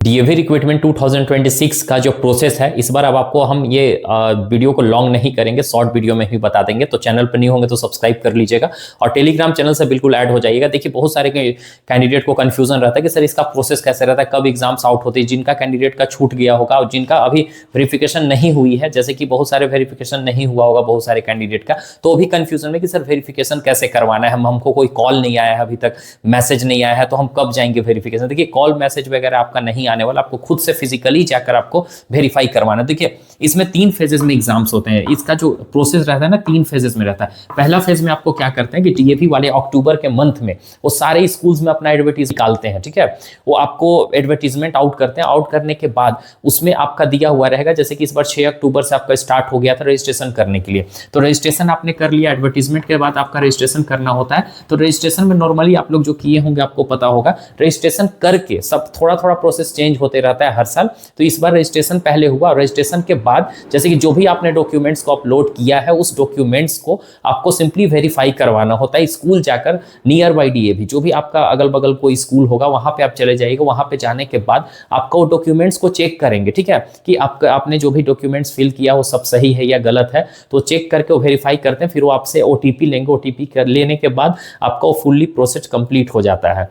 DAV recruitment 2026 का जो process है, इस बार अब आपको हम ये वीडियो को लॉन्ग नहीं करेंगे, शॉर्ट वीडियो में ही बता देंगे। तो चैनल पर नहीं होंगे तो सब्सक्राइब कर लीजिएगा और टेलीग्राम चैनल से बिल्कुल ऐड हो जाइएगा। देखिए बहुत सारे कैंडिडेट को कंफ्यूजन रहता है कि सर इसका प्रोसेस कैसे रहता है, कब एग्जाम्स आउट होती है, जिनका कैंडिडेट का छूट गया होगा और जिनका अभी वेरिफिकेशन नहीं हुई है, जैसे कि बहुत सारे वेरिफिकेशन नहीं हुआ होगा बहुत सारे कैंडिडेट का, तो अभी कंफ्यूजन में कि सर वेरिफिकेशन कैसे करवाना है, हमको कोई कॉल नहीं आया है अभी तक, मैसेज नहीं आया है, तो हम कब जाएंगे वेरिफिकेशन। देखिए कॉल मैसेज वगैरह आपका नहीं आने वाला, आपको खुद से फिजिकली जाकर आपको वेरीफाई करवाना। देखिए इसमें 3 फेजेस में एग्जाम्स होते हैं, इसका जो प्रोसेस रहता है ना 3 फेजेस में रहता है। पहला फेज में आपको क्या करते हैं कि डीएवी वाले अक्टूबर के मंथ में वो सारे स्कूल्स में अपना एडवर्टीज निकालते हैं, ठीक है, वो आपको एडवर्टीजमेंट आउट करते हैं। आउट करने के बाद उसमें आपका दिया हुआ रहेगा, जैसे कि इस बार 6 अक्टूबर से आपका स्टार्ट हो गया था रजिस्ट्रेशन करने के लिए, तो रजिस्ट्रेशन आपने कर लिया, एडवर्टीजमेंट के बाद आपका रजिस्ट्रेशन करना होता है। तो रजिस्ट्रेशन में नॉर्मली आप लोग जो किए होंगे आपको पता होगा, रजिस्ट्रेशन करके सब थोड़ा थोड़ा प्रोसेस चेंज होते रहता है हर साल। तो इस बार रजिस्ट्रेशन पहले हुआ और रजिस्ट्रेशन के बाद जैसे कि जो भी आपने डॉक्यूमेंट्स को अपलोड किया है उस डॉक्यूमेंट्स को आपको सिंपली वेरीफाई करवाना होता है। स्कूल जाकर नियर बाई डीएवी, जो भी आपका अगल बगल कोई स्कूल होगा वहां पे आप चले जाइएगा। वहां पे जाने के बाद आपका वो डॉक्यूमेंट्स को चेक करेंगे, ठीक है, कि आपने जो भी डॉक्यूमेंट्स फिल किया वो सब सही है या गलत है, तो चेक करके वो वेरीफाई करते हैं। फिर वो आपसे ओटीपी लेंगे, ओटीपी लेने के बाद आपका वो फुल्ली प्रोसेस कंप्लीट हो जाता है।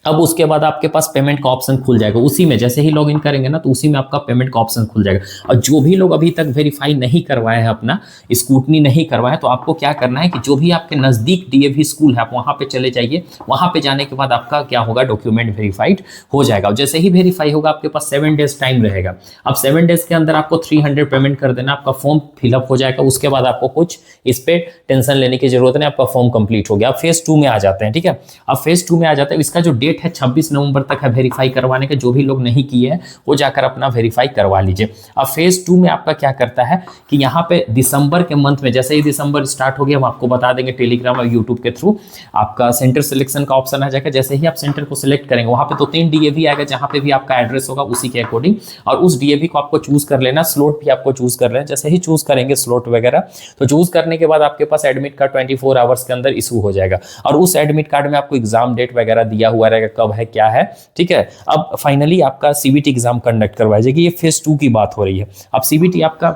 अब उसके बाद आपके पास पेमेंट का ऑप्शन खुल जाएगा, उसी में जैसे ही लॉगिन करेंगे ना तो उसी में आपका पेमेंट का ऑप्शन खुल जाएगा। और जो भी लोग अभी तक वेरीफाई नहीं करवाए हैं, अपना स्क्रूटनी नहीं करवाए, तो आपको क्या करना है कि जो भी आपके नजदीक डीएवी स्कूल है आप वहां पे चले जाइए। वहां पे जाने के बाद आपका क्या होगा, डॉक्यूमेंट वेरीफाइड हो जाएगा। और जैसे ही वेरीफाई होगा आपके पास 7 डेज टाइम रहेगा। अब 7 डेज के अंदर आपको 300 पेमेंट कर देना, आपका फॉर्म फिलअप हो जाएगा। उसके बाद आपको कुछ इस पर टेंशन लेने की जरूरत नहीं, आपका फॉर्म कंप्लीट हो गया। अब फेज 2 में आ जाते हैं, ठीक है। अब फेज 2 में आ जाते हैं, इसका जो डेट है 26 नवंबर तक है वेरीफाई करवाने के। जो भी लोग नहीं किए हैं वो जाकर अपना वेरीफाई करवा लीजिए। अब फेज 2 में आपका क्या करता है कि यहाँ पे दिसंबर के मंथ में, जैसे ही दिसंबर स्टार्ट हो गया हम आपको बता देंगे टेलीग्राम और यूट्यूब के थ्रू, आपका सेंटर सिलेक्शन का ऑप्शन आ जाएगा। जैसे ही आप सेंटर को सिलेक्ट करेंगे वहां पे तो 3 डीएवी आएगा, जहां पे भी आपका एड्रेस होगा उसी के अकॉर्डिंग, और उस डीएवी को आपको चूज कर लेना। स्लॉट भी आपको चूज कर लेना। जैसे ही चूज करेंगे स्लॉट वगैरह, तो चूज करने के बाद आपके पास एडमिट कार्ड 24 आवर्स के अंदर इशू हो जाएगा। और उस एडमिट कार्ड में आपको एग्जाम डेट वगैरह दिया हुआ रहेगा, कब है क्या है, ठीक है। अब फाइनली आपका सीबीटी एग्जाम कंडक्ट करवाया जाएगा। ये फेज 2 की बात हो रही है। अब सीबीटी आपका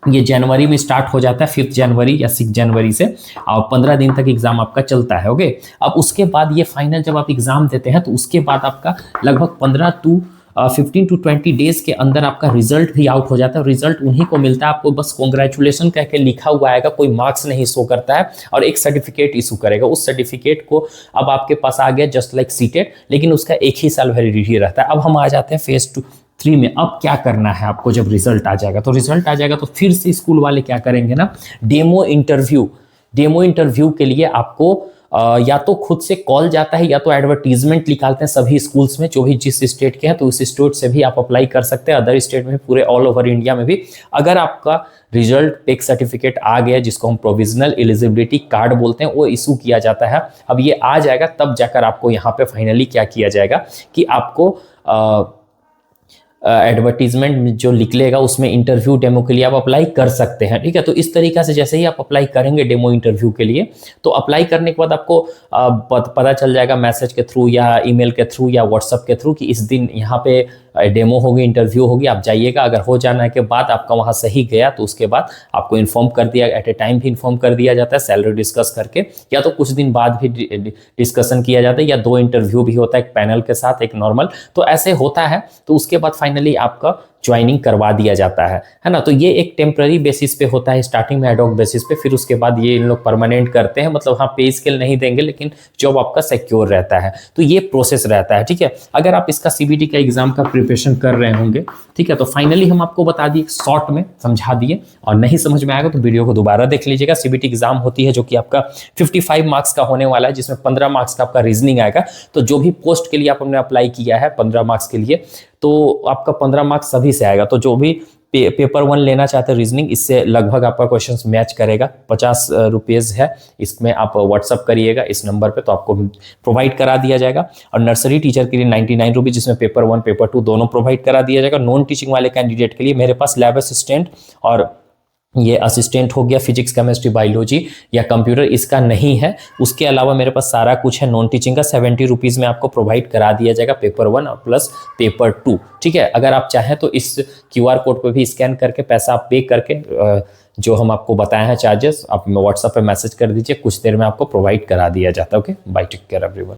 ये जनवरी में स्टार्ट हो जाता है, 5 जनवरी या 6 जनवरी से, और 15 दिन तक एग्जाम आपका चलता है, ओके। अब उसके बाद ये फाइनल जब आप एग्जाम देते हैं तो उसके बाद आपका लगभग 15 to 20 डेज के अंदर आपका रिजल्ट भी आउट हो जाता है। रिजल्ट उन्हीं को मिलता है, आपको बस कॉन्ग्रेचुलेशन कह के लिखा हुआ आएगा, कोई मार्क्स नहीं शो करता है, और एक सर्टिफिकेट इशू करेगा। उस सर्टिफिकेट को अब आपके पास आ गया जस्ट लाइक सीटेट, लेकिन उसका 1 ही साल वैलिडिटी रहता है। अब हम आ जाते हैं फेज 3 में। अब क्या करना है आपको, जब रिजल्ट आ जाएगा तो फिर से स्कूल वाले क्या करेंगे ना, डेमो इंटरव्यू के लिए आपको या तो खुद से कॉल जाता है या तो एडवर्टीजमेंट निकालते हैं सभी स्कूल्स में, जो भी जिस स्टेट के हैं, तो उस स्टेट से भी आप अप्लाई कर सकते हैं, अदर स्टेट में पूरे ऑल ओवर इंडिया में भी। अगर आपका रिजल्ट पेक सर्टिफिकेट आ गया, जिसको हम प्रोविजनल एलिजिबिलिटी कार्ड बोलते हैं, वो इशू किया जाता है। अब ये आ जाएगा तब जाकर आपको यहाँ पे फाइनली क्या किया जाएगा कि आपको एडवर्टीजमेंट जो निकलेगा उसमें इंटरव्यू डेमो के लिए आप अप्लाई कर सकते हैं, ठीक है। तो इस तरीका से जैसे ही आप अप्लाई करेंगे डेमो इंटरव्यू के लिए, तो अप्लाई करने के बाद आपको पता चल जाएगा मैसेज के थ्रू या ईमेल के थ्रू या व्हाट्सएप के थ्रू कि इस दिन यहाँ पे डेमो होगी, इंटरव्यू होगी, आप जाइएगा। अगर हो जाने के बाद आपका वहाँ सही गया तो उसके बाद आपको इन्फॉर्म कर दिया, एट ए टाइम भी इन्फॉर्म कर दिया जाता है, सैलरी डिस्कस करके, या तो कुछ दिन बाद भी डिस्कशन किया जाता है, या 2 इंटरव्यू भी होता है, एक पैनल के साथ एक नॉर्मल, तो ऐसे होता है। तो उसके बाद फाइनली आपका ज्वाइनिंग करवा दिया जाता है ना। तो ये एक टेम्पररी बेसिस पे होता है, स्टार्टिंग में एडॉक बेसिस पे, फिर उसके बाद ये इन लोग परमानेंट करते हैं, मतलब हाँ पे स्केल नहीं देंगे लेकिन जॉब आपका सिक्योर रहता है। तो ये प्रोसेस रहता है, ठीक है। अगर आप इसका सीबीटी का एग्जाम का प्रिपरेशन कर रहे होंगे, ठीक है, तो फाइनली हम आपको बता दिए, शॉर्ट में समझा दिए, और नहीं समझ में आएगा तो वीडियो को दोबारा देख लीजिएगा। सीबीटी एग्जाम होती है जो कि आपका 55 मार्क्स का होने वाला है, जिसमें 15 मार्क्स का आपका रीजनिंग आएगा। तो जो भी पोस्ट के लिए आपने अप्लाई किया है 15 मार्क्स के लिए, तो आपका 15 मार्क्स सभी से आएगा। तो जो भी पेपर 1 लेना चाहते हैं रीजनिंग, इससे लगभग आपका क्वेश्चंस मैच करेगा। 50 रुपीज़ है, इसमें आप व्हाट्सअप करिएगा इस नंबर पे, तो आपको प्रोवाइड करा दिया जाएगा। और नर्सरी टीचर के लिए 99 रुपीज़, जिसमें पेपर 1 पेपर 2 दोनों प्रोवाइड करा दिया जाएगा। नॉन टीचिंग वाले कैंडिडेट के लिए मेरे पास लैब असिस्टेंट और ये असिस्टेंट हो गया, फिजिक्स केमिस्ट्री बायोलॉजी या कंप्यूटर इसका नहीं है। उसके अलावा मेरे पास सारा कुछ है नॉन टीचिंग का। 70 रुपीज़ में आपको प्रोवाइड करा दिया जाएगा पेपर 1 और प्लस पेपर 2। ठीक है, अगर आप चाहें तो इस QR कोड पे भी स्कैन करके पैसा आप पे करके जो हम आपको बताए हैं चार्जेस आप व्हाट्सएप पे मैसेज कर दीजिए, कुछ देर में आपको प्रोवाइड करा दिया जाता है। Okay, bye, take care everyone.